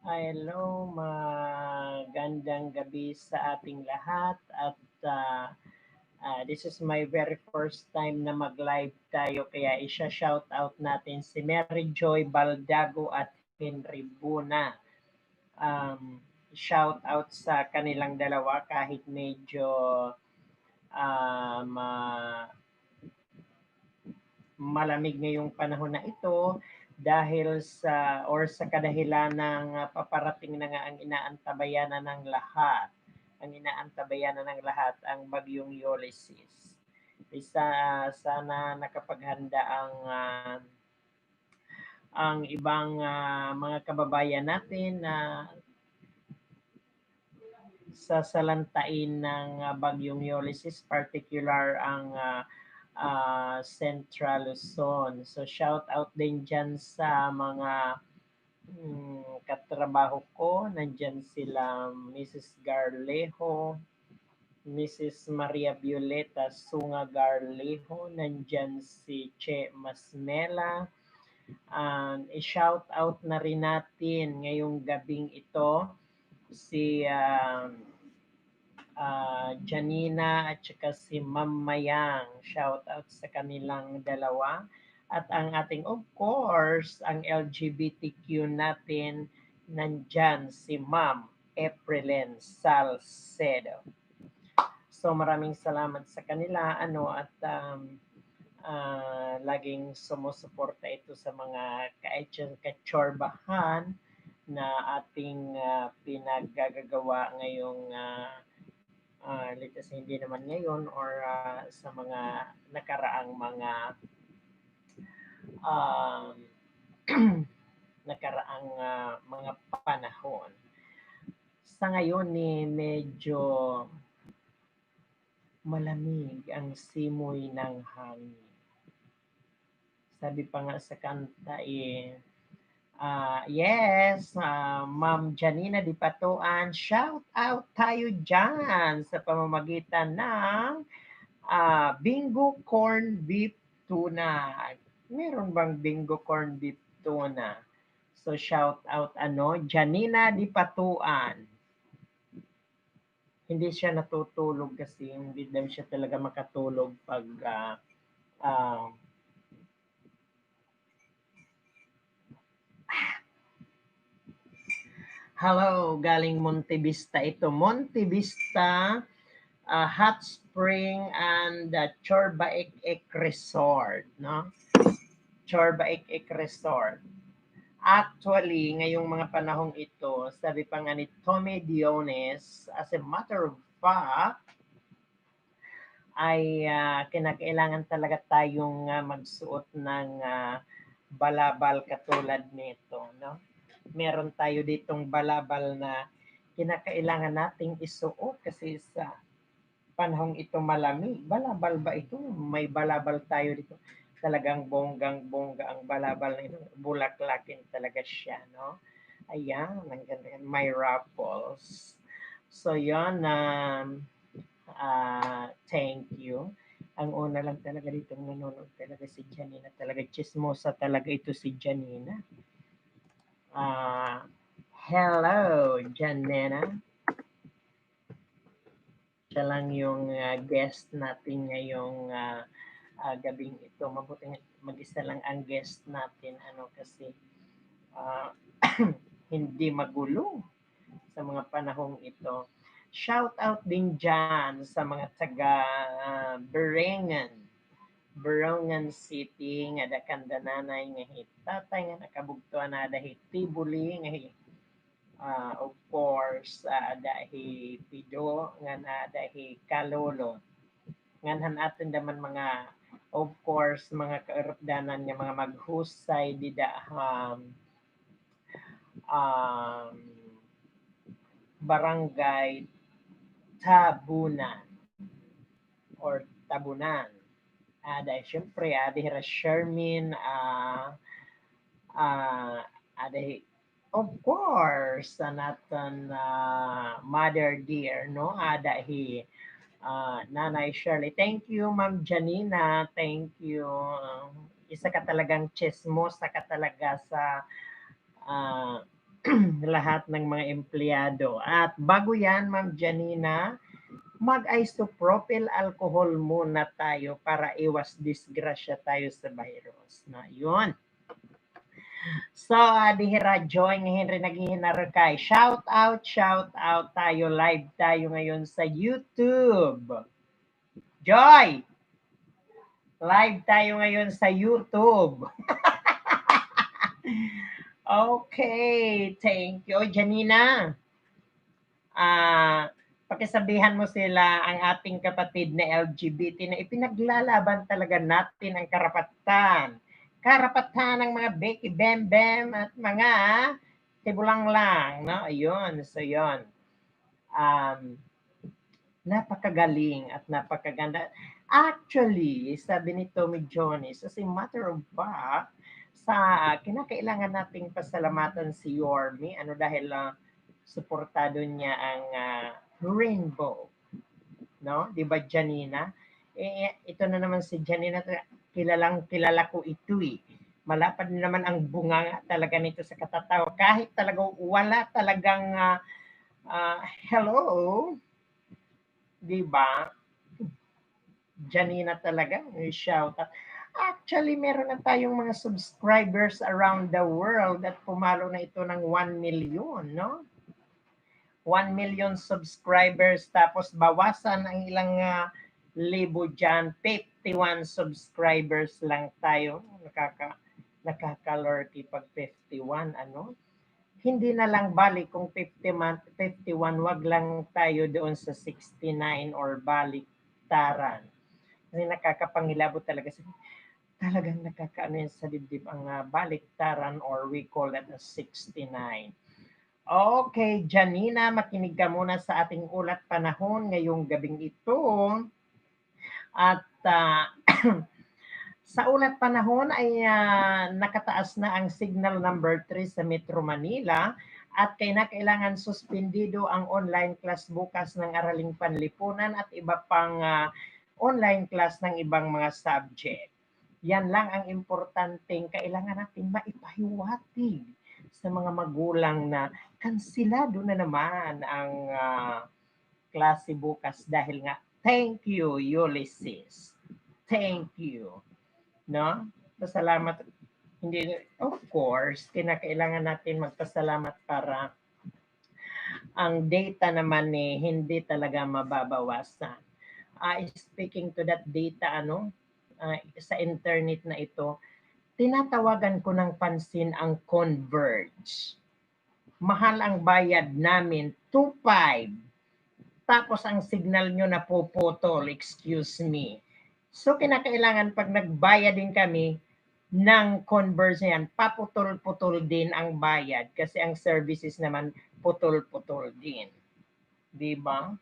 Hello, magandang gabi sa ating lahat at this is my very first time na mag-live tayo kaya isa-shout out natin si Mary Joy Baldago at Henry Buna. Shout out sa kanilang dalawa kahit medyo um, uh, malamig ngayong panahon na ito dahil sa kadahilan ng paparating na nga ang inaantabayanan ng lahat. Ang inaantabayanan ng lahat ang bagyong Ulysses. Isa sana nakapaghanda ang ibang mga kababayan natin na sasalantain ng bagyong Ulysses, particular ang Central Luzon. So shout out din dyan sa mga katrabaho ko. Nandyan sila Mrs. Garlejo, Mrs. Maria Violeta Sunga Garlejo, nandyan si Che Masmela. I-shout out na rin natin ngayong gabing ito si Janina at saka si Ma'am Mayang. Shout out sa kanilang dalawa. At ang ating, of course, ang LGBTQ natin, nandyan si Ma'am Eprelen Salcedo. So maraming salamat sa kanila at laging sumusuporta ito sa mga kachorbahan na ating pinaggagawa ngayong litas hindi naman ngayon or sa mga nakaraang mga um, nakaraang mga panahon. Sa ngayon medyo malamig ang simoy ng hangin. Sabi pa nga sa kanta yes, Ma'am Janina Dipatuan, shout out tayo dyan sa pamamagitan ng bingo corn beef tuna. Meron bang bingo corn beef tuna? So shout out Janina Dipatuan. Hindi siya natutulog kasi hindi daw siya talaga makatulog pag uh, hello, galing Monte Vista ito. Monte Vista Hot Spring and Chorbaik Resort, no? Chorbaik Resort. Actually, ngayong mga panahong ito, sabi pa nga ni Tommy Diones, as a matter of fact, ay kinakailangan talaga tayong magsuot ng balabal katulad nito, no? Meron tayo ditong balabal na kinakailangan nating isuot kasi sa panahong ito malamig. Balabal ba ito? May balabal tayo dito. Talagang bonggang-bongga ang balabal na ito. Bulaklakin talaga siya, no? Ayan, ang ganda yan. May ruffles. So, yun, thank you. Ang una lang talaga dito nanonood talaga si Janina. Talaga chismosa talaga ito si Janina. Hello, Janina. Siya lang yung guest natin ngayong gabing ito. Mabuting mag-isa lang ang guest natin kasi uh, hindi magulo sa mga panahong ito. Shout out din dyan sa mga taga Berengan. Berengan City nga da kandananay nga hitatay nga nakabugtuan na dahil Tibuli nga of course dahil Pido nga na dahil Kalolo nganhan atin daman mga of course mga kaerupdanan nga mga maghusay dida um, barangay Tabunan or Tabunan. Dahil syempre, dahil Shermin, dahil of course, natin Mother Dear, no? Dahil Nanay Shirley. Thank you, Ma'am Janina. Thank you. Isa ka talagang chismosa ka talaga sa uh, lahat ng mga empleyado. At bago yan, Ma'am Janina, mag-isopropyl alcohol muna tayo para iwas disgrasya tayo sa virus. Na yun. So, dihira Joy nga Henry naghihinarkay. Shout out tayo. Live tayo ngayon sa YouTube. Joy! Live tayo ngayon sa YouTube. Okay, thank you. Janina, pakisabihan mo sila ang ating kapatid na LGBT na ipinaglalaban talaga natin ang karapatan. Karapatan ng mga Becky Bem Bem at mga tibulang lang. No? Ayun, so yun. Napakagaling at napakaganda. Actually, sabi ni Tommy Jones, as a matter of fact, sa kinakailangan nating pasalamatan si Yorme, dahil suportado niya ang Rainbow. No? Di ba, Janina? Ito na naman si Janina, kilala ko ito eh. Malapad naman ang bunga talaga nito sa katatawa. Kahit talaga wala talagang hello, di ba? Janina talaga, shout out. Actually, meron na tayong mga subscribers around the world at pumalo na ito ng 1 million, no? 1 million subscribers, tapos bawasan ang ilang libo dyan, 51 subscribers lang tayo. Nakakalorky pag 51, Hindi na lang balik kung 51, wag lang tayo doon sa 69 or baliktaran. Kasi nakakapangilabot talaga talagang nakakaano yan sa dibdib ang baliktaran or we call that a 69. Okay, Janina, makinig ka muna sa ating ulat panahon ngayong gabing ito. At sa ulat panahon ay nakataas na ang signal number 3 sa Metro Manila at kailangan suspendido ang online class bukas ng Araling Panlipunan at iba pang online class ng ibang mga subject. Yan lang ang importanteng kailangan natin maipahiwatig sa mga magulang na kansilado na naman ang klase bukas dahil nga thank you Ulysses. Thank you. No? Pasalamat. Hindi, of course, kinakailangan natin magpasalamat para ang data naman hindi talaga mababawasan. Speaking to that data, sa internet na ito, tinatawagan ko ng pansin ang Converge. Mahal ang bayad namin, 2.5. Tapos ang signal nyo na puputol, excuse me. So kinakailangan pag nagbayad din kami ng Converge yan, paputol-putol din ang bayad kasi ang services naman putol-putol din. Diba?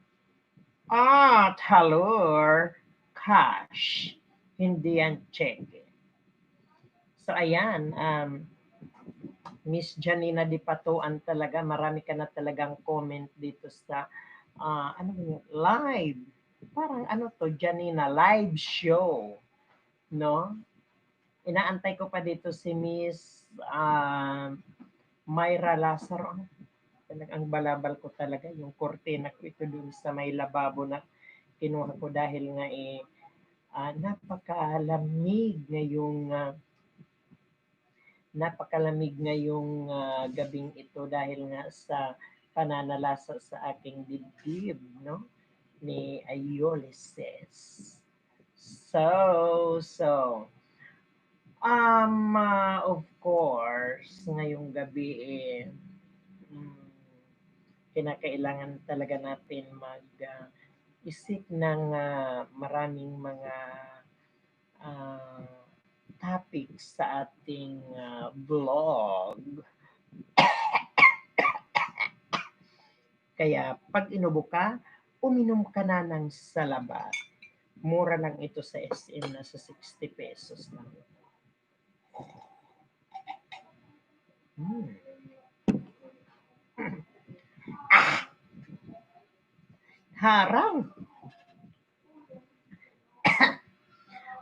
At halor, cash. Hindi yan check. So ayan, Miss Janina Di Patuan talaga, marami ka na talagang comment dito sa live. Parang Janina, live show. No? Inaantay ko pa dito si Miss Myra Lazaro. Ang balabal ko talaga, yung kortina ko ito dun sa may lababo na kinuha ko dahil nga napakalamig ngayong gabing ito dahil nga sa pananalasa sa aking dibdib, no? Ni Ulysses. Of course, ngayong gabi kinakailangan talaga natin isip ng maraming mga topics sa ating vlog. Kaya pag inubo ka, uminom ka na ng salabat. Mura lang ito sa SM, nasa 60 pesos lang. Harang!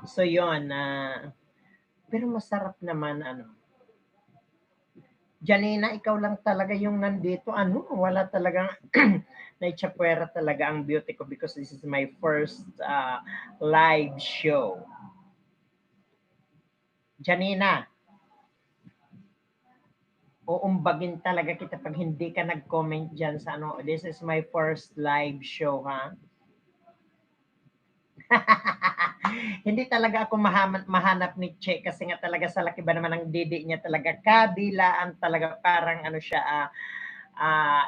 So yun, pero masarap naman Janina, ikaw lang talaga yung nandito. Ano, wala talagang naitsapwera talaga ang beauty ko because this is my first live show. Janina, uumbagin talaga kita pag hindi ka nag-comment dyan sa ano. This is my first live show, ha? Hindi talaga ako mahanap ni Che kasi nga talaga sa laki ba naman ng didi niya talaga kabilaan talaga parang ano siya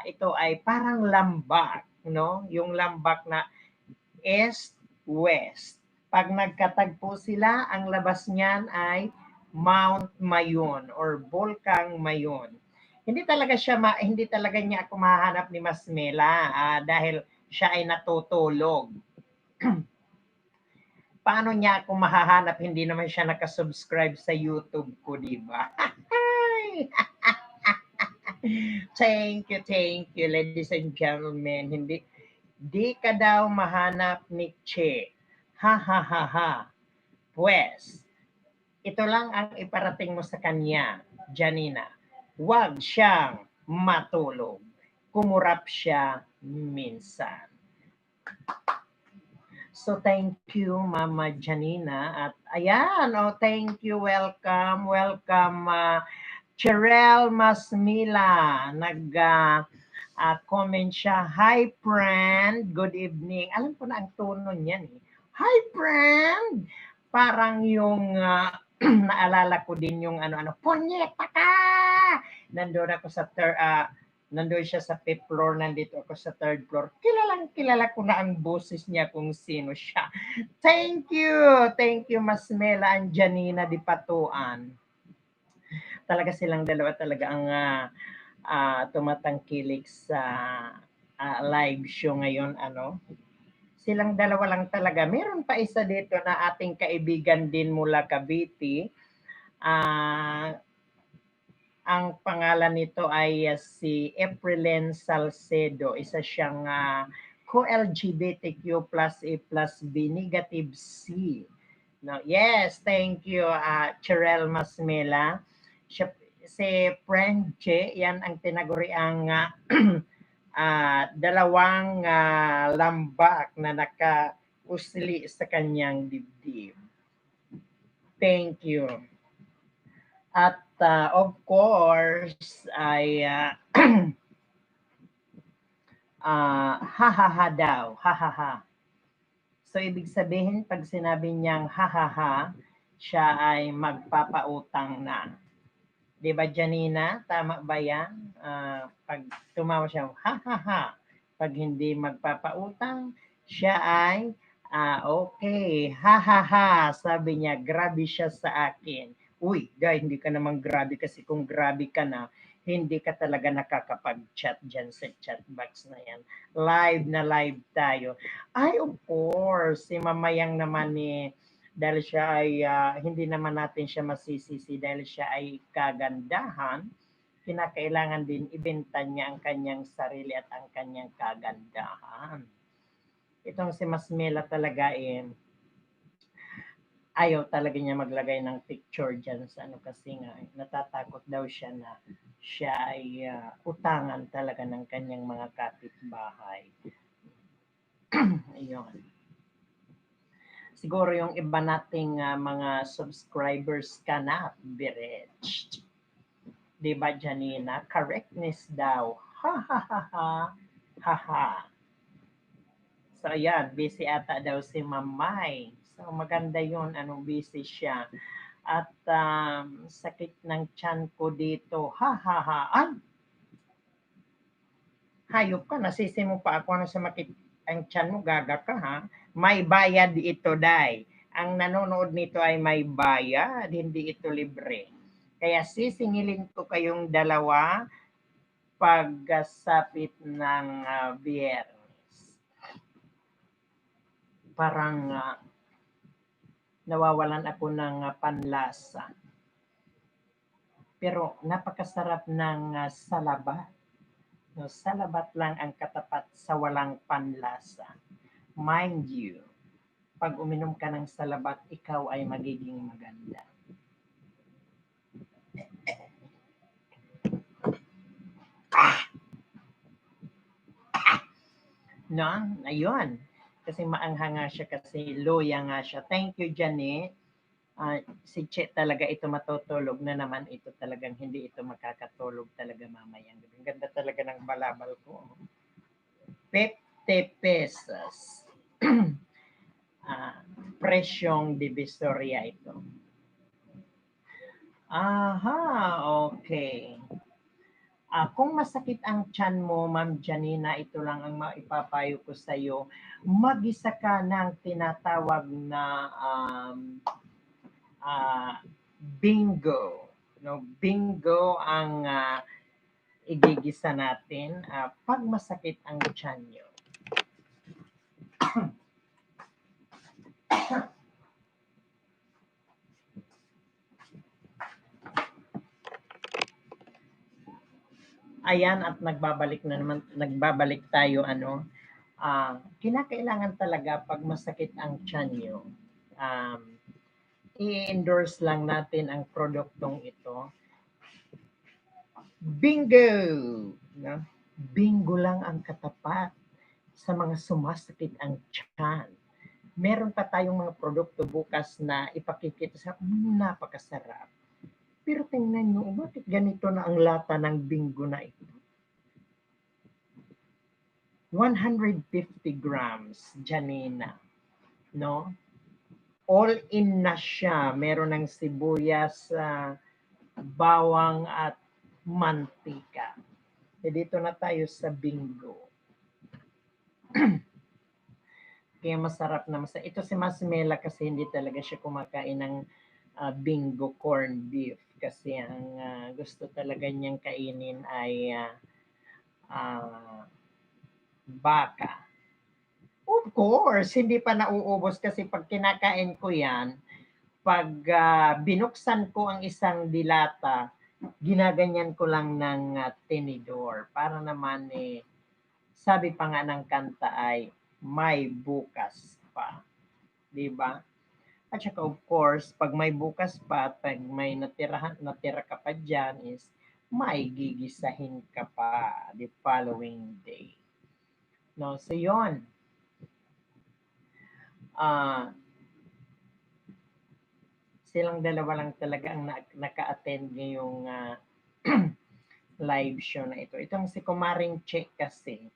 ito ay parang lambak, no? Yung lambak na east west. Pag nagkatagpo sila, ang labas niyan ay Mount Mayon or Volcang Mayon. Hindi talaga niya ako mahanap ni Masmela dahil siya ay natutulog. Paano niya ako mahahanap? Hindi naman siya nakasubscribe sa YouTube ko, di ba? Thank you, ladies and gentlemen. Di ka daw mahanap ni Che. Ha ha ha ha. Pues, ito lang ang iparating mo sa kanya, Janina. Huwag siyang matulog. Kumurap siya minsan. So thank you, Mama Janina. At ayan, thank you. Welcome, Cherel Masmila. Comment siya. Hi, friend. Good evening. Alam ko na ang tono niyan. Hi, friend. Parang yung naalala ko din yung ano-ano. Punyeta ka! Nandun ako sa nandun siya sa 5th floor, nandito ako sa 3rd floor. Kilala ko na ang boses niya kung sino siya. Thank you, Masmela and Janina Di Patuan. Talaga silang dalawa talaga ang tumatangkilik sa live show ngayon. Silang dalawa lang talaga. Meron pa isa dito na ating kaibigan din mula Cavite. Ang pangalan nito ay si Eprilen Salcedo. Isa siyang co-LGBTQ plus A plus B negative C. No, yes, thank you, Cherel Masmela. Si Frenche, yan ang tinaguriang dalawang lambak na nakausli sa kanyang dibdib. Thank you. At of course, ay ha-ha-ha daw. Ha-ha-ha. So, ibig sabihin, pag sinabi niyang ha-ha-ha, siya ay magpapautang na. Di ba, Janina? Tama ba yan? Pag tumawa siya, ha-ha-ha. Pag hindi magpapautang, siya ay, okay, ha-ha-ha. Sabi niya, grabe siya sa akin. Uy, guys, hindi ka naman grabe kasi kung grabe ka na, hindi ka talaga nakakapag-chat dyan sa chat box na yan. Live tayo. Ay, of course, si Mamayang naman dahil siya ay hindi naman natin siya masisisi dahil siya ay kagandahan, kinakailangan din ibenta niya ang kanyang sarili at ang kanyang kagandahan. Itong si Masmela talaga ayaw talaga niya maglagay ng picture dyan sa kasi nga natatakot daw siya na siya ay utangan talaga ng kanyang mga kapitbahay. Ayun. Siguro yung iba nating mga subscribers cannot be reached. Diba, Janina? Correctness daw. Ha, ha, ha, ha. Ha, ha. So, ayan. Busy ata daw si Mamay. So, maganda yun. Busy siya. At sakit ng tiyan ko dito. Ha, ha, ha. Ay! Hayop ka. Nasisi mo pa ako sa makit ang tiyan mo. Gaga ka, ha? May bayad ito, Day. Ang nanonood nito ay may bayad. Hindi ito libre. Kaya sisingilin ko kayong dalawa pagsapit ng Biyernes. Parang nawawalan ako ng panlasa. Pero napakasarap ng salabat. No, salabat lang ang katapat sa walang panlasa. Mind you, pag uminom ka ng salabat, ikaw ay magiging maganda. No? Ayun. Kasi maanghang nga siya kasi luya nga siya. Thank you, Janet. Si Che talaga ito matutulog na naman ito talagang hindi ito makakatulog talaga mamayang gabi. Ang ganda talaga ng balabal ko. 50 pesos. Presyong divisoria ito. Aha, okay. Kung masakit ang tiyan mo, Ma'am Janina, ito lang ang maipapayo ko sa iyo. Mag-isa ka ng tinatawag na ah, bingo. No, bingo ang igigisa natin pag masakit ang tiyan nyo. Ayan, at nagbabalik tayo kinakailangan talaga pag masakit ang tiyan nyo, um, i-endorse lang natin ang produktong ito. Bingo! No? Bingo lang ang katapat sa mga sumasakit ang tiyan. Meron pa tayong mga produkto bukas na ipakikita sa napakasarap. Pero tingnan nyo, bakit ganito na ang lata ng bingo na ito? 150 grams, Janina. No? All in na siya. Meron ng sibuyas, bawang at mantika. Dito na tayo sa bingo. Kaya masarap na masarap. Ito si Masmela kasi hindi talaga siya kumakain ng bingo corn beef. Kasi ang gusto talaga niyang kainin ay baka. Of course, hindi pa nauubos kasi pag kinakain ko yan, pag binuksan ko ang isang dilata, ginaganyan ko lang ng tinidor para naman sabi pa nga ng kanta ay may bukas pa, 'di ba? At saka of course, pag may bukas pa at pag may natira ka pa diyan is may gigisahin ka pa the following day. No, so 'yon. Ah, silang dalawa lang talaga ang naka-attend ngayong live show na ito. Itong si Kumaring Che kasi,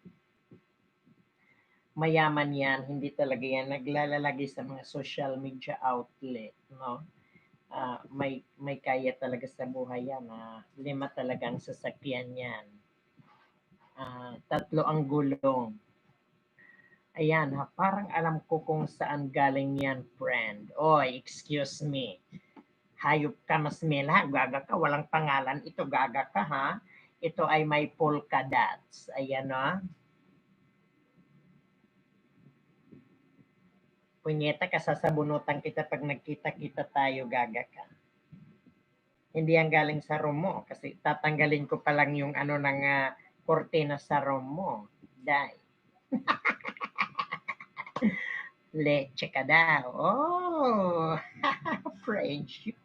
mayaman yan, hindi talaga yan naglalalagay sa mga social media outlet, no? May kaya talaga sa buhay yan. 5 talagang sasakyan yan. 3 ang gulong. Ayan parang alam ko kung saan galing yan, friend. Oy, excuse me. Hayop ka, Masmela. Gaga ka, walang pangalan. Ito, gaga ka, ha? Ito ay may polka dots. Ayan, no? Punyeta ka, sasabunutan kita pag nagkita-kita tayo, gaga ka. Hindi yan galing sa room mo kasi tatanggalin ko pa lang yung ng kortina sa room mo. Dai. Leche ka daw. Oh, friendship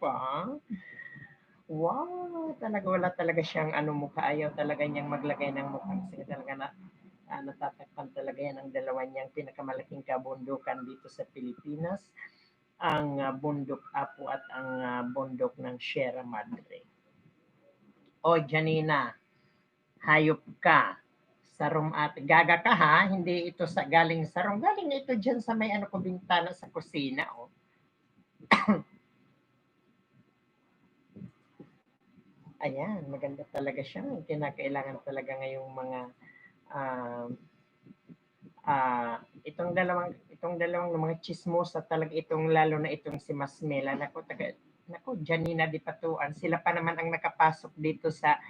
Wow, talaga wala talaga siyang mukha. Ayaw talaga niyang maglagay ng mukha kasi talaga natatakpan talaga yan ang dalawa niyang pinakamalaking kabundukan dito sa Pilipinas, ang bundok Apo at ang bundok ng Sierra Madre. O Janina, hayop ka. Sarong at gaga ka, ha? Hindi ito sa galing sarong. Galing ito diyan sa may ko bintana sa kusina, oh. Ayan, maganda talaga siya. Kinakailangan talaga ngayong mga uh, itong dalawang mga chismosa talaga, itong lalo na itong si Masmela. Nako, Janina di Patuan. Sila pa naman ang nakapasok dito sa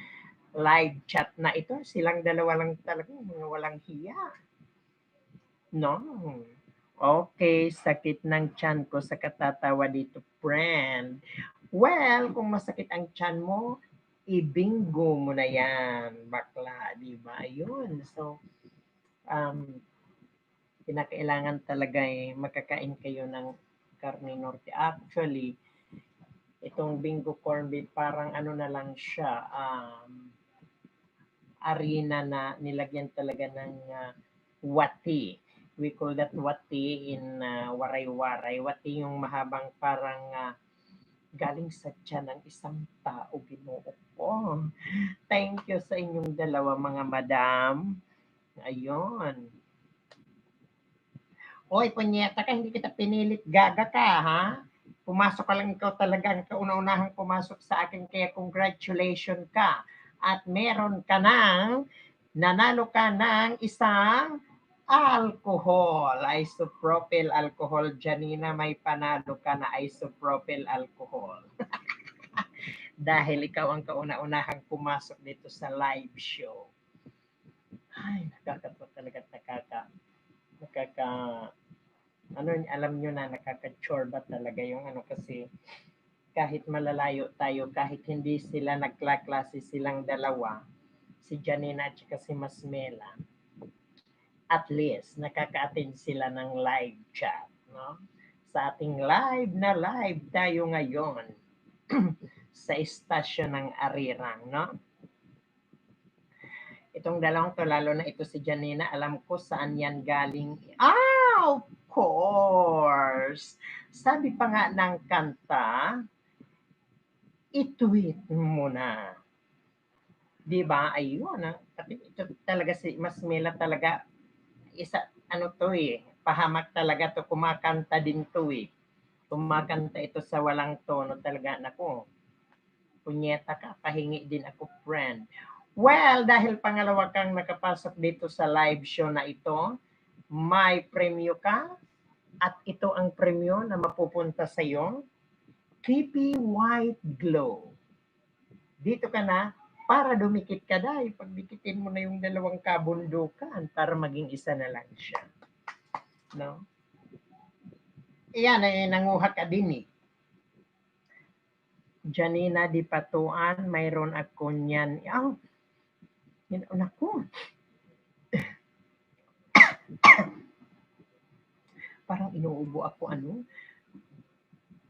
live chat na ito. Silang dalawa lang talaga, mga walang hiya. No. Okay, sakit ng tiyan ko sa katatawa dito, friend. Well, kung masakit ang tiyan mo, ibingo mo na yan, bakla, di ba? Yun. So, kinakailangan talaga makakain kayo ng karne norte. Actually, itong bingo corn beef, parang na lang siya, harina na nilagyan talaga ng wati. We call that wati in waray-waray. Wati yung mahabang parang galing sa tiyan ng isang tao, Ginoo ko. Thank you sa inyong dalawa mga madam. Ayun. Oy, punyeta ka, hindi kita pinilit. Gaga ka, ha? Pumasok ka lang ikaw talaga ang kauna-unahang pumasok sa akin, kaya congratulations ka. At meron ka ng, nanalo ka ng isang alcohol, isopropyl alcohol. Janina, may panalo ka na isopropyl alcohol. Dahil ikaw ang kauna-unahang pumasok dito sa live show. Ay, nakakatawa talaga at alam nyo na nakaka-chorba talaga yung kasi kahit malalayo tayo, kahit hindi sila nagklaklase silang dalawa, si Janina at si Masmela, at least nakaka-attend sila ng live chat, no? Sa ating live tayo ngayon sa istasyon ng Arirang, no? Itong dalawang to, lalo na ito si Janina, alam ko saan yan galing. Of course! Sabi pa nga ng kanta, i-tweet mo na. Diba? Ayun. Ito talaga si Masmela talaga, pahamak talaga to, kumakanta din to Kumakanta ito sa walang tono talaga. Naku, punyeta ka, pahingi din ako, friend. Well, dahil pangalawa kang nakapasok dito sa live show na ito, may premyo ka at ito ang premyo na mapupunta sa iyo, Creepy White Glow. Dito ka na para dumikit ka dahil pagdikitin mo na yung dalawang kabundukan para maging isa na lang siya. No? Iyan ay nanguha ka din Janina Di Patuan, mayroon ako niyan. Naku. Parang inuubo ako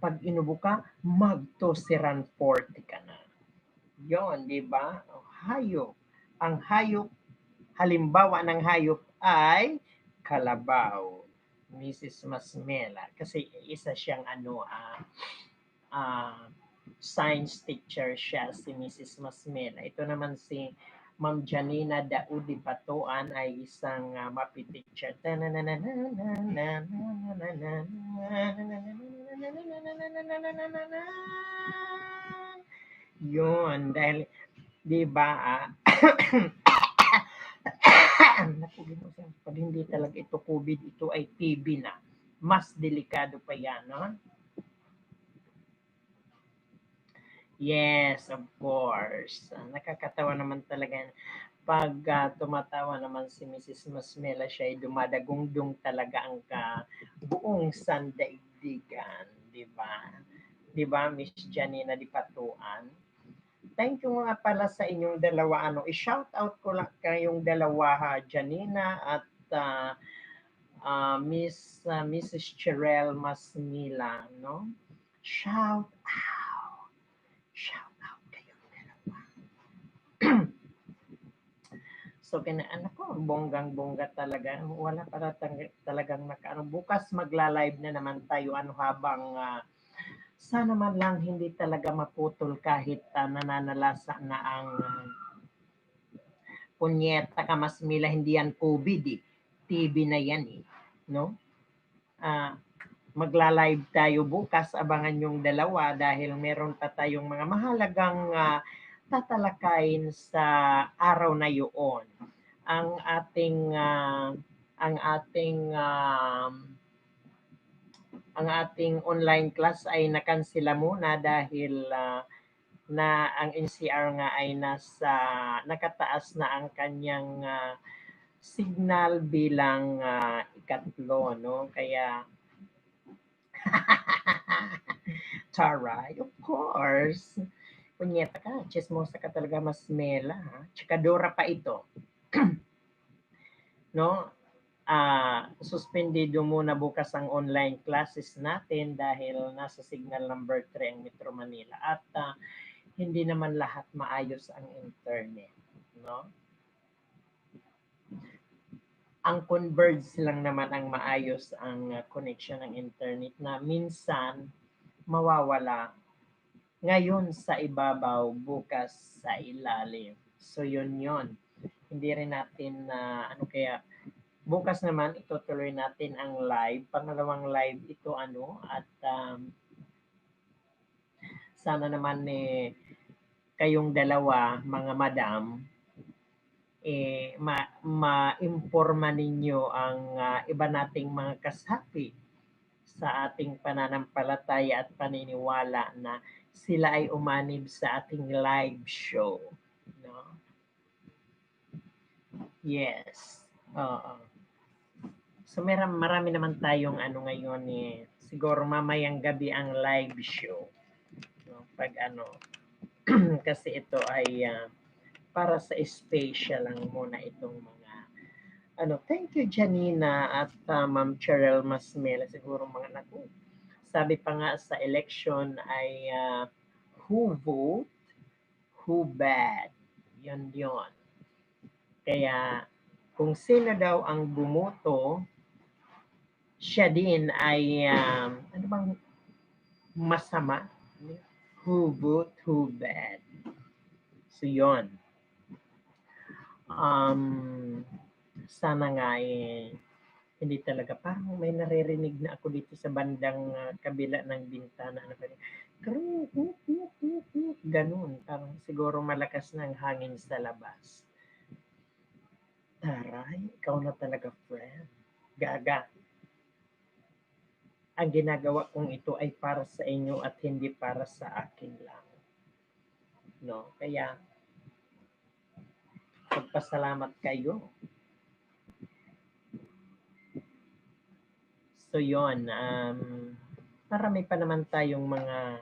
Pag inubo ka, magtosiran 40 ka na. Yon, di ba? Hayop. Ang hayop, halimbawa ng hayop ay kalabaw. Mrs. Masmela. Kasi isa siyang science teacher siya, si Mrs. Masmela. Ito naman si Ma'am Janina Daudi Patuan ay isang MAPI teacher. Yun, dahil, di ba, pag hindi talaga ito COVID, ito ay TB na. Mas delikado pa yan, no? Yes, of course. Nakakatawa naman talaga. Pag tumatawa naman si Mrs. Masmela, siya ay dumadagungdong talaga ang buong sandaigdigan, di ba? Di ba, Miss Janina Di Patuan? Thank you nga pala sa inyong dalawa. I-shout out ko lang kayong dalawa, Janina at Mrs. Cherelle Masmila, no? Shout out. Shout out kayong dalawa. So, anak ko, bonggang-bongga talaga. Wala para talagang bukas magla-live na naman tayo habang sana man lang hindi talaga maputol kahit nananalasa na ang punyeta ka Masmila, hindi yan COVID TB na yan no? Magla-live tayo bukas, abangan yung dalawa dahil meron pa tayong mga mahalagang tatalakayin sa araw na yun. Ang ating online class ay nakansela muna dahil na ang NCR nga ay nakataas na ang kanyang signal bilang ikatlo, no? Kaya Taray, of course. Punyeta ka, chismosa ka talaga, Masmela, ha? Chikadora pa ito. No? Suspendido muna bukas ang online classes natin dahil nasa signal number 3 ang Metro Manila at hindi naman lahat maayos ang internet, no? ang converge lang naman ang maayos ang connection ng internet na minsan mawawala. Ngayon sa ibabaw, bukas sa ilalim. So yun. Hindi rin natin na ano kaya bukas naman itutuloy natin ang live. Pangalawang live ito at sana naman kayong dalawa mga madam ma-imporma ninyo ang iba nating mga kasapi sa ating pananampalataya at paniniwala na sila ay umanib sa ating live show. No? Yes. Oo. So marami naman tayong ngayon siguro mamayang gabi ang live show. No? Pag kasi ito ay para sa special lang muna itong mga thank you Janina at Ma'am Cheryl Masmela siguro mga naku. Sabi pa nga sa election ay who vote, who bad. Yun. Kaya kung sino daw ang bumoto, siya din ay ano bang masama? Who vote, who bad. So yun. Sana nga hindi talaga parang may naririnig na ako dito sa bandang kabila ng bintana na parang ganun. Parang siguro malakas ng hangin sa labas. Taray, ikaw na talaga, friend. Gaga. Ang ginagawa kong ito ay para sa inyo at hindi para sa akin lang. No? Kaya, pagpasalamat kayo. So, yon marami pa naman tayong mga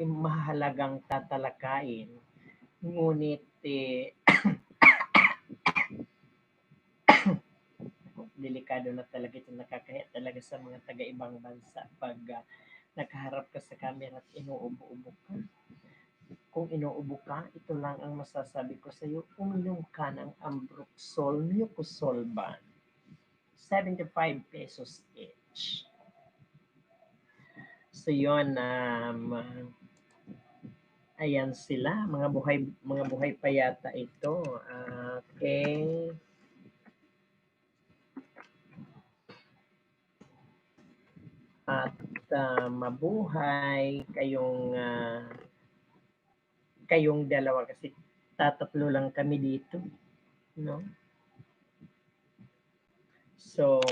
mahalagang tatalakayin. Ngunit, delikado na talaga ito, nakakahiya talaga sa mga taga-ibang bansa pag nakaharap ka sa camera at inuubo-ubo ka. Kung inuubo ka, ito lang ang masasabi ko sa iyo, uminom ka ng Ambroxol Mucosolvan. 75 pesos each. So yun, ayan sila, mga buhay pa yata ito. Okay. At mabuhay kayong dalawa kasi tatatlo lang kami dito, no? So,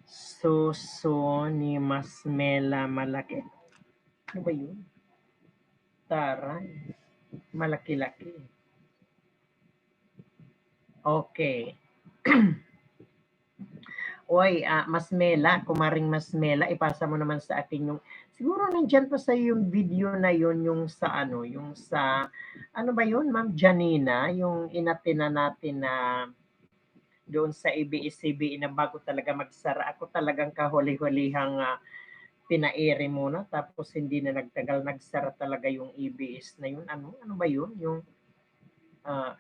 suso ni Masmela malaki. Ano ba yun? Taray. Malaki-laki. Okay. Oy, Masmela, kumaring Masmela, ipasa mo naman sa akin yung, siguro nandyan pa sa yung video na yun, yung sa ano ba yun, Ma'am Janina, yung inatina natin na doon sa ABS-CBN na bago talaga magsara. Ako talagang kahuli-hulihang pinaere muna tapos hindi na nagtagal nagsara talaga yung ABS na yun. Ano ba yun? Yung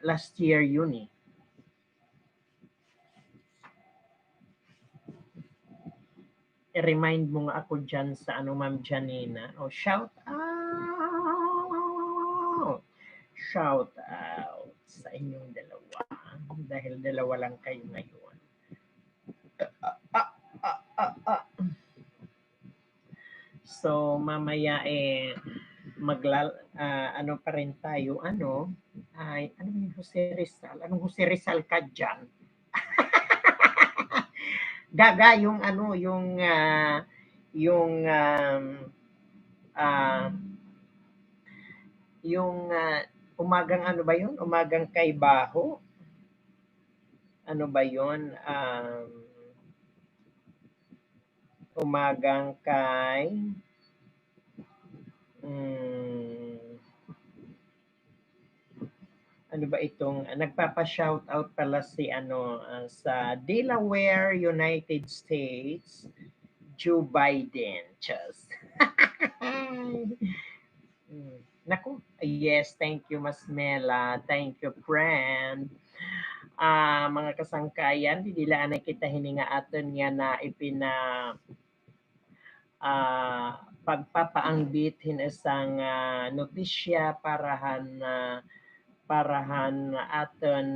last year yun eh. I-remind mo nga ako dyan sa Ma'am Janina. Shout out! Shout out sa inyong dalawa. Dahil dalawa lang kayo ngayon. So, mamaya ano pa rin tayo, ano yung Jose Rizal? Anong Jose Rizal ka dyan? Gaga, yung umagang ano ba yun? Umagang kay Baho? Ano ba yun? Umagang kay ano ba itong nagpapa-shout out pala si sa Delaware, United States, Joe Biden. Just. Naku, yes, thank you Masmela. Thank you, friend. mga kasangkayan, didilaan na kita hininga aton nga na pagpapaangbit hinesang notisya parahan aton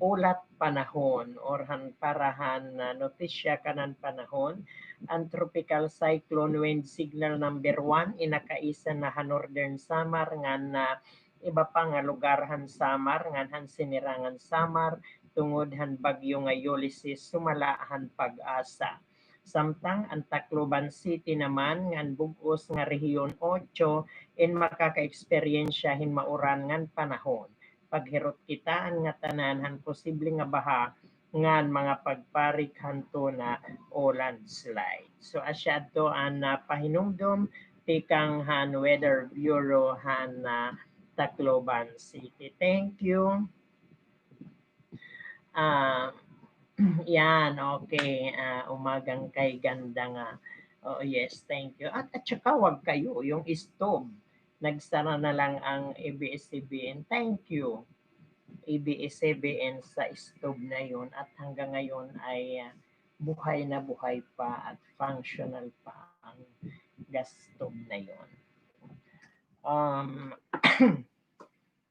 ulat panahon or parahan notisya kanan panahon. Ang tropical cyclone wind signal number 1 inakaisa na Northern Samar nga na iba pa nga lugar han Samar nga han sinirangan Samar tungod han bagyo nga Ulysses sumala han pag-asa. Samtang ang Tacloban City naman ngan bugos nga rehiyon 8 in makaka-eksperyensya hin mauran ngan panahon. Paghirot kita nga tanan posible nga baha ngan mga pagparik hanto na o landslide. So asya to ang pahinumdom tikang han Weather Bureau han Tacloban City. Thank you. Yan, okay. Umagang kay ganda nga. Oh, yes, thank you. At saka wag kayo, yung stove. Nagsara na lang ang ABS-CBN. Thank you. ABS-CBN sa stove na yun at hanggang ngayon ay buhay na buhay pa at functional pa ang gas stove na yun.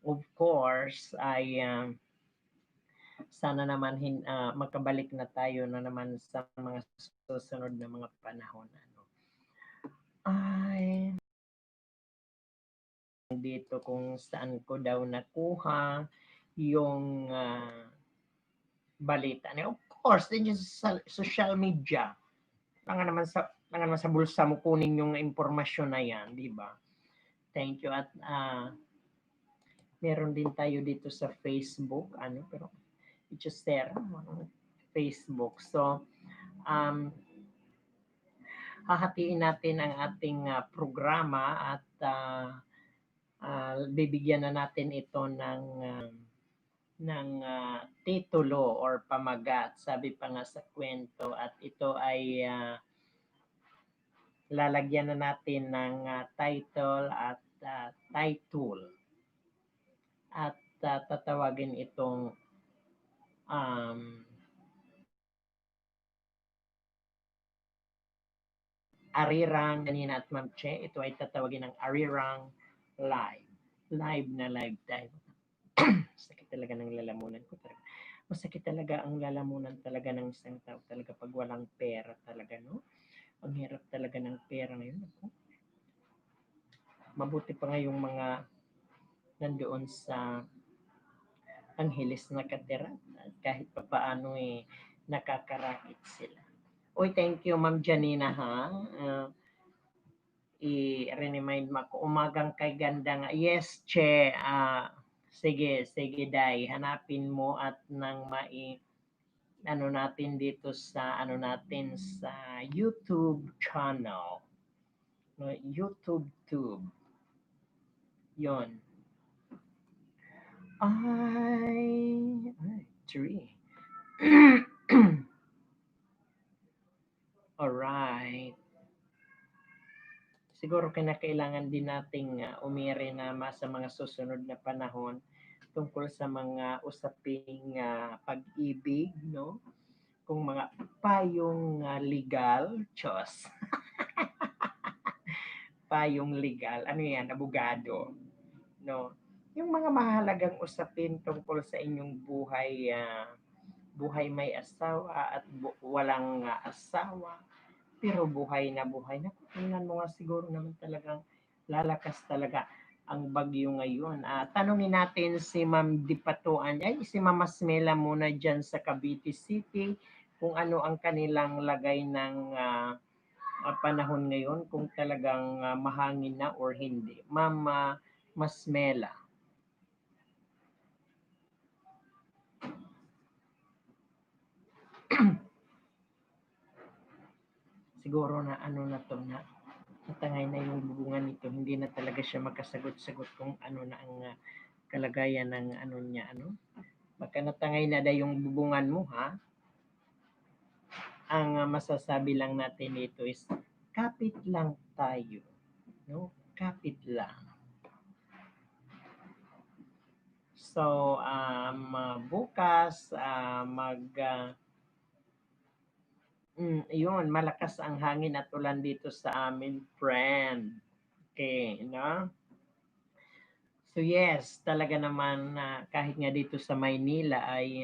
Of course, ay sana naman makabalik na tayo na naman sa mga susunod na mga panahon. Ay, dito kung saan ko daw nakuha yung balita. Of course, din sa social media. Lang naman sa bulsa mo kunin yung impormasyon na yan, di ba? Thank you. At meron din tayo dito sa Facebook, pero just there, Facebook. So, hahatiin natin ang ating programa at bibigyan na natin ito ng titulo or pamagat, sabi pa nga sa kwento, at ito ay lalagyan na natin ng title at title at tatawagin itong Arirang kanina at Ma'am Che, ito ay tatawagin ng Arirang Live. Live na live tayo. Sakit talaga ng lalamunan ko talaga. Masakit talaga ang lalamunan talaga ng isang tao talaga pag walang pera talaga, no? Ang hirap talaga ng pera ngayon. Ako. Mabuti pa nga yung mga nandoon sa Angeles nakatira kahit pa paano nakakarakit sila. Uy, thank you Ma'am Janina ha. I-remind mo ako, umagang kay ganda nga. Yes, Che. Sige, Day. Hanapin mo at nang natin dito sa sa YouTube channel. No, YouTube tube. Yon. Three. Alright. Siguro kinakailangan din nating umiri na sa mga susunod na panahon tungkol sa mga usaping pag-ibig, no? Kung mga payong legal, Diyos. Payong legal, ano yan, abogado, no? Yung mga mahalagang usapin tungkol sa inyong buhay, buhay may asawa at walang asawa, pero buhay na buhay. Tingnan mo nga siguro naman talagang lalakas talaga ang bagyo ngayon. Tanungin natin si Ma'am Dipatuan, si Ma'am Masmela muna dyan sa Cavite City, kung ano ang kanilang lagay ng panahon ngayon, kung talagang mahangin na or hindi. Ma'am Masmela. Siguro na na to na natangay na yung bubungan nito, hindi na talaga siya makasagot-sagot kung ano na ang kalagayan ng niya, baka natangay na da yung bubungan mo, ha? Ang masasabi lang natin dito is kapit lang tayo, no? Kapit lang. So, bukas, yun, malakas ang hangin at ulan dito sa amin, friend. Okay, no? So yes, talaga naman kahit nga dito sa Maynila ay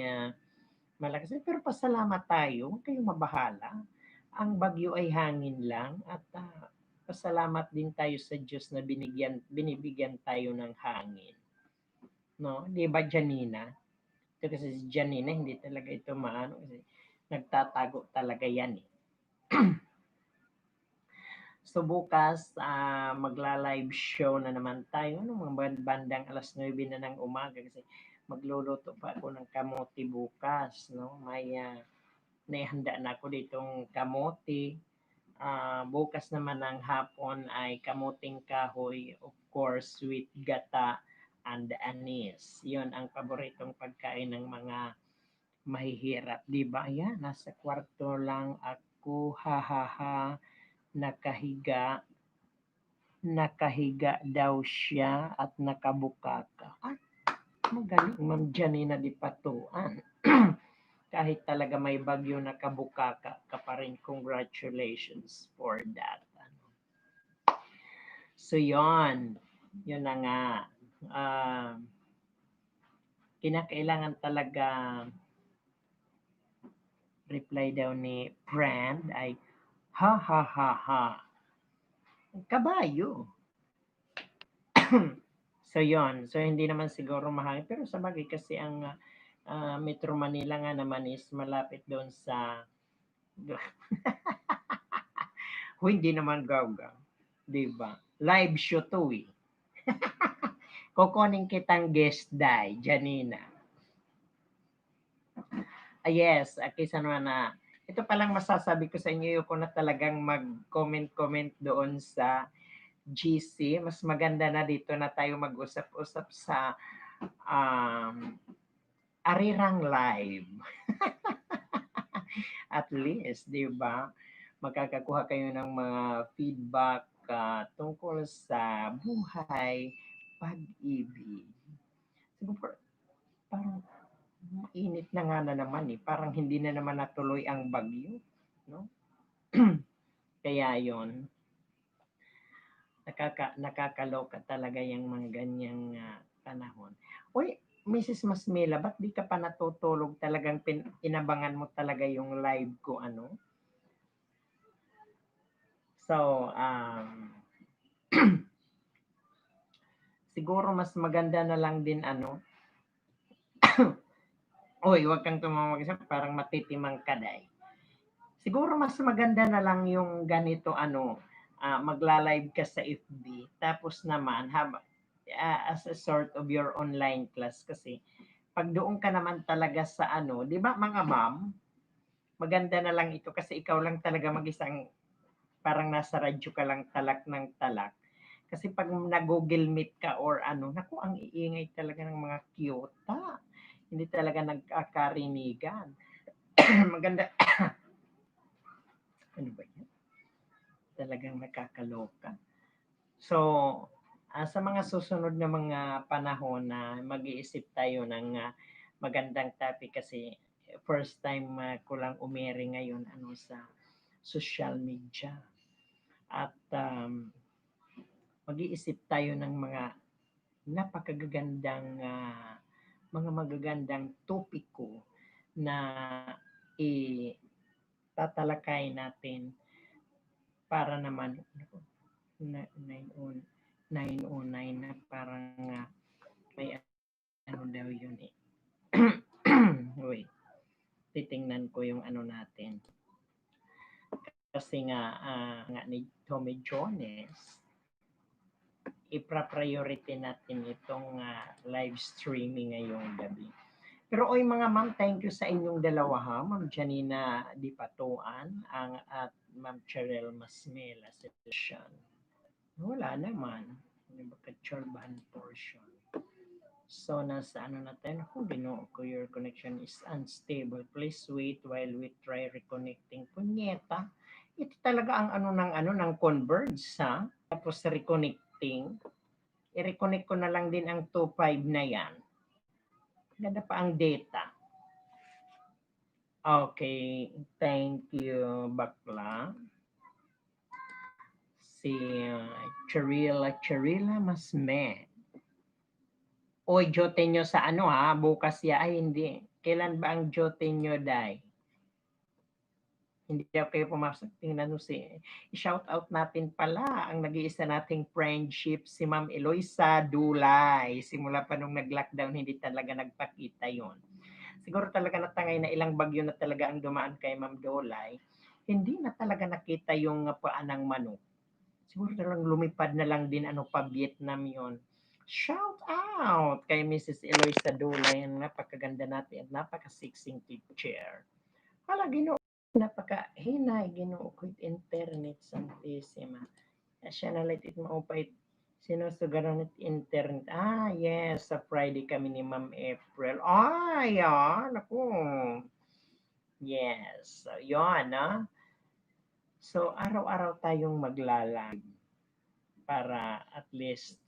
malakas. Pero pasalamat tayo, huwag kayong mabahala. Ang bagyo ay hangin lang at pasalamat din tayo sa Diyos na binibigyan tayo ng hangin. No? Di ba, Janina? Ito kasi si Janina, hindi talaga ito maano kasi nagtatago talaga yan eh. So bukas, magla-live show na naman tayo. Mga bandang alas 9 na ng umaga kasi magluluto pa ako ng kamote bukas. No? May naihanda na ako ditong kamote. Bukas naman ng hapon ay kamuting kahoy, of course, sweet gata and anis. Yun ang paboritong pagkain ng mga mahihirap. Di ba? Ayan, nasa kwarto lang ako, ha, nakahiga daw siya at nakabukaka. Ay, magaling, Ma'am Janina Di Patuan. Kahit talaga may bagyo nakabukaka ka pa rin, congratulations for that. So yon na nga. Kinakailangan talaga reply daw ni friend ay ha. Kabayo. So yon. So hindi naman siguro mahangin pero sa bagay kasi ang Metro Manila nga naman is malapit doon sa hindi naman gawga. 'Di ba? Live show to eh. Kukunin kitang guest day, Janina. Yes, kaysa naman na ito palang masasabi ko sa inyo ko na talagang mag-comment doon sa GC. Mas maganda na dito na tayo mag-usap-usap sa Arirang Live. At least, di ba? Magkakakuha kayo ng mga feedback tungkol sa buhay, pag-ibig. Siguro, parang mainit na nga na naman eh. Parang hindi na naman natuloy ang bagyo. No? Kaya yon nakakaloka talaga yung mga ganyang panahon. Uy, Mrs. Masmela, ba't di ka pa natutulog? Talagang inabangan mo talaga yung live ko, ano? So, siguro mas maganda na lang din, ano? Uy, wag kang tumawag sa parang matitimang kaday. Siguro mas maganda na lang yung ganito, ano, magla-live ka sa FB. Tapos naman, as a sort of your online class kasi pag doon ka naman talaga sa ano, 'di ba mga ma'am, maganda na lang ito kasi ikaw lang talaga mag-isang parang nasa radyo ka lang talak ng talak. Kasi pag nag-Google Meet ka or ano, naku, ang iingay talaga ng mga kyota. Hindi talaga nagkakarinigan. Maganda. Ano ba yan? Talagang nakakaloka. So, sa mga susunod na mga panahon na mag-iisip tayo ng magandang topic kasi first time ko lang umere ngayon ano sa social media. At mag-iisip tayo ng mga napakagagandang mga magagandang topiko na tatalakay natin para naman 909 na parang may ano daw yun eh. Wait. Titingnan ko yung ano natin. Kasi nga ni Tommy Jones, ipra-priority natin itong live streaming ngayong gabi. Pero oy mga ma'am, thank you sa inyong dalawa ha. Ma'am Janina Di Patuan at Ma'am Cheryl Masmela session. Wala naman. Magka-chorbahan portion. So, nasa ano natin? Ginoo ko, your connection is unstable. Please wait while we try reconnecting. Punyeta. Ito talaga ang ng Converge, ha? Tapos reconnecting. I-reconnect ko na lang din ang 25 na yan. Ganda pa ang data. Okay, thank you, bakla. Si Charila Masme. Oy, jote nyo sa ano ha, bukas ya. Ay, hindi. Kailan ba ang jote nyo, Day? Hindi daw kayo pumasok. Tingnan mo si... I-shout out natin pala ang nag-iisa nating friendship, si Ma'am Eloisa Dulay. Simula pa nung nag-lockdown, hindi talaga nagpakita yon. Siguro talaga natangay na ilang bagyo na talaga ang dumaan kay Ma'am Dulay. Hindi na talaga nakita yung paan ng manok. Siguro talagang lumipad na lang din ano pa Vietnam yon. Shout out kay Mrs. Eloisa Dulay. Napakaganda natin at napakasiksing teacher. Hala, Ginoo, napakahinay, Ginoo ko'y internet santisima. Siya na light it maupay sinusugaran at internet. Ah, yes, sa Friday kami ni Ma'am April. Ay, naku. Yes, so yun, So, araw-araw tayong magla-live para at least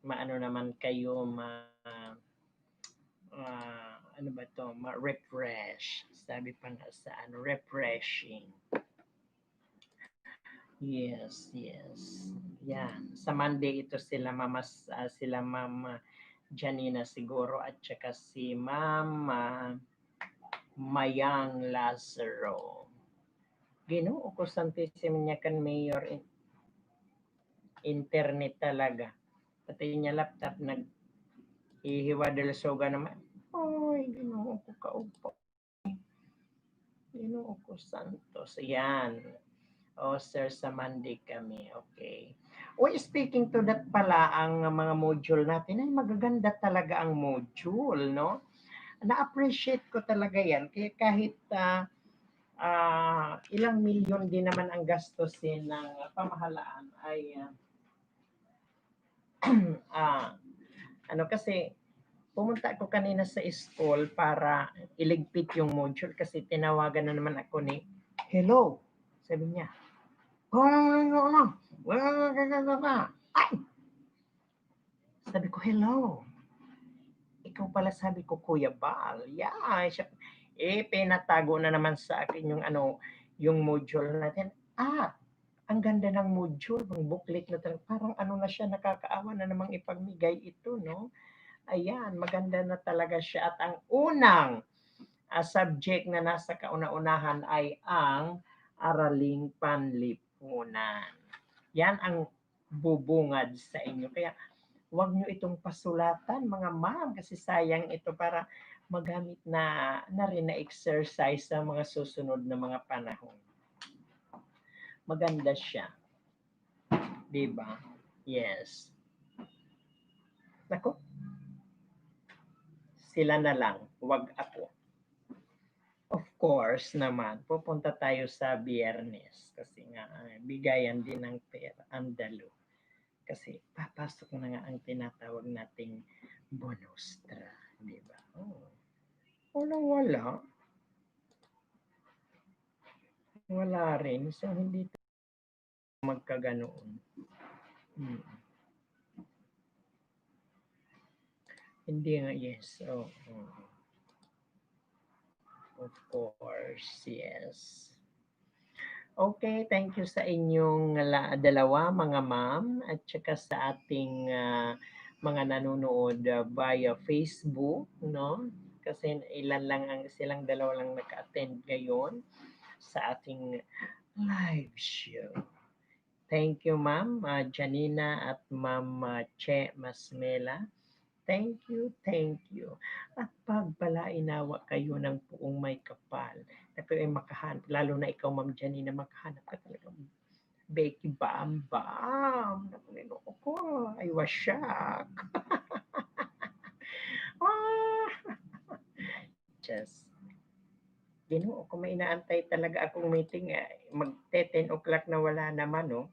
maano naman kayo ano ba to, ma-refresh. Sabi pa nga sa ano, refreshing. Yes, yes. Yan. Sa Monday ito sila Ma'am Janina siguro at saka si Ma'am Mayang Lazaro. Ginoo ko santisimo niya kan mayor internet talaga. Pati niya laptop nag-ihiwa del soga naman. Oy, ginoo ko kaupo. Ginoo ko santos. Yan. O, sir, sa Monday kami. Okay. Uy, speaking to that pala, ang mga module natin, ay magaganda talaga ang module, no? Na-appreciate ko talaga yan. Kaya kahit ilang milyon din naman ang gastusin ng pamahalaan ay ano kasi pumunta ako kanina sa school para iligpit yung module kasi tinawagan na naman ako ni hello, sabi niya. Ay! Sabi ko, hello. Ikaw pala sabi ko, Kuya Bal. Yeah, siya. Pinatago na naman sa akin yung yung module natin. Ang ganda ng module, ng booklet na talaga. Parang ano na siya, nakakaawa na namang ipagmigay ito, no? Ayan, maganda na talaga siya. At ang unang subject na nasa kauna-unahan ay ang araling panlipunan. Yan ang bubungad sa inyo. Kaya huwag nyo itong pasulatan, mga ma'am, kasi sayang ito para magamit na rin na exercise sa mga susunod na mga panahon. Maganda siya. Diba? Yes. Nako. Sila na lang, huwag ako. Of course naman, pupunta tayo sa Biyernes kasi nga bigayan din ng pera, andalo. Kasi papasok na nga ang tinatawag nating bonustra, di ba? Wala. Wala rin. So, hindi magkaganoon. Hindi nga, yes. Of course, yes. Okay, thank you sa inyong dalawa, mga ma'am, at saka sa ating mga nanonood via Facebook, no? Kasi silang dalawa lang naka-attend ngayon sa ating live show. Thank you, Ma'am Janina at Ma'am Che Masmela. Thank you, thank you. At pagpalainawa kayo ng puong may kapal na kayo ay makahanap, lalo na ikaw, Ma'am Janina, makahanap ka talaga. Becky Bam Bam. Naku ko, I was shocked. Just, Ginoo, kung may inaantay talaga akong meeting, mag-10 o'clock na wala naman, no?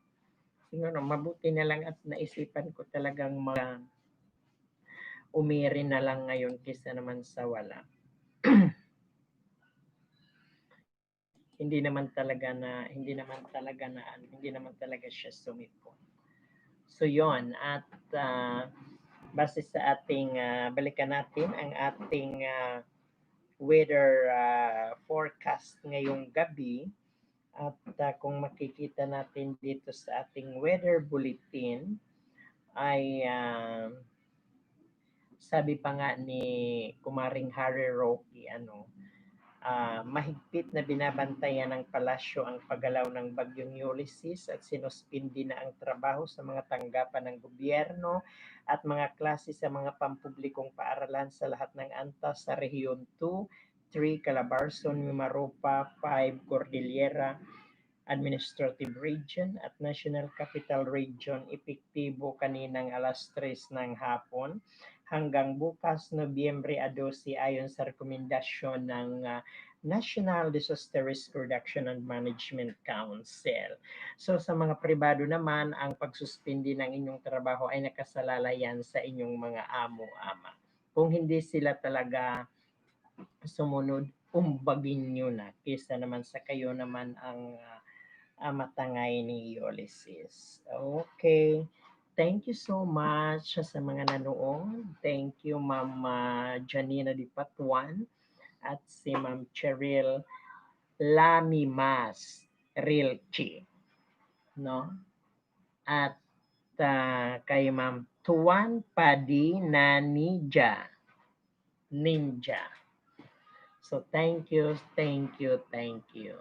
Siguro, mabuti na lang at naisipan ko talagang umiri na lang ngayon kaysa naman sa wala. hindi naman talaga siya sumipon. So yon at base sa ating balikan natin ang ating weather forecast ngayong gabi. At kung makikita natin dito sa ating weather bulletin ay sabi pa nga ni Kumaring Harry Roque, mahigpit na binabantayan ng palasyo ang paggalaw ng bagyong Ulysses at sinuspindi na ang trabaho sa mga tanggapan ng gobyerno at mga klase sa mga pampublikong paaralan sa lahat ng antas sa Rehiyon 2, 3, Calabarzon, Mimaropa, 5, Cordillera, Administrative Region at National Capital Region epektibo kaninang alas 3 ng hapon hanggang bukas Nobyembre 12 ayon sa rekomendasyon ng National Disaster Risk Reduction and Management Council. So sa mga pribado naman, ang pagsuspindi ng inyong trabaho ay nakasalalayan sa inyong mga amo-ama. Kung hindi sila talaga sumunod, umbagin nyo na kesa naman sa kayo naman ang matangay ni Ulysses. Okay. Thank you so much sa mga nanood. Thank you, Ma'am Janina Di Patuan at si Ma'am Cheryl Lamimas Rilchi. No? At kay Ma'am Tuan Padi Nanija Ninja. So thank you, thank you, thank you.